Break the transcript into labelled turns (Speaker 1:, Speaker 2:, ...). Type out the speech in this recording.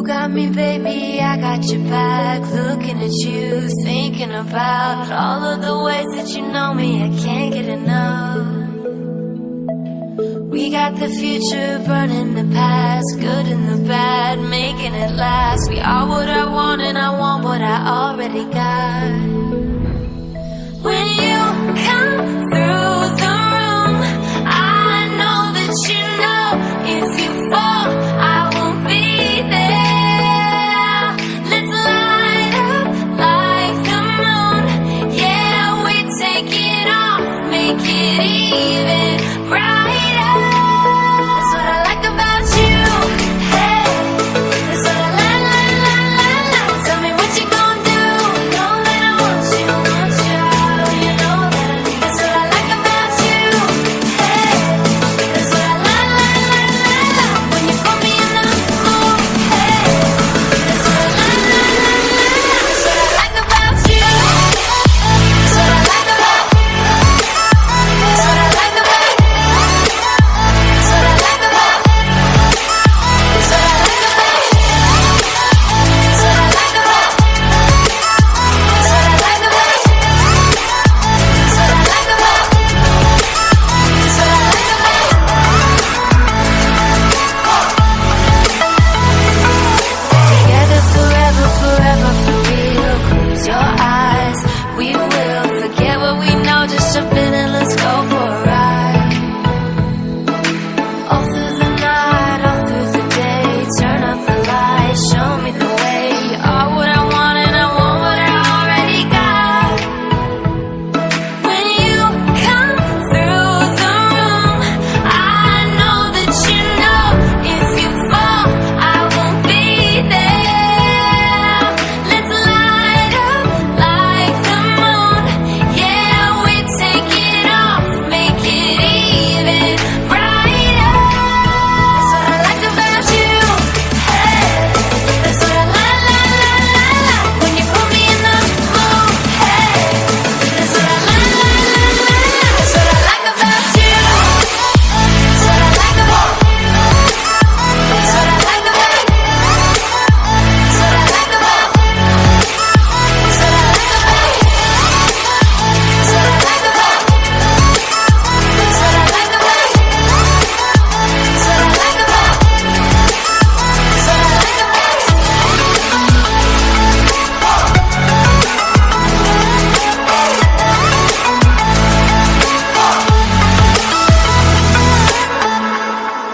Speaker 1: got me, baby, I got your back. Looking at you, thinking about all of the ways that you know me, I can't get enough. We got the future, burning the past, good and the bad, making it last. We are what I want and I want what I already got. When you come through the room, I know that you know if you fall, I won't be there. Let's light up like the moon. Yeah, we take it off, make it even.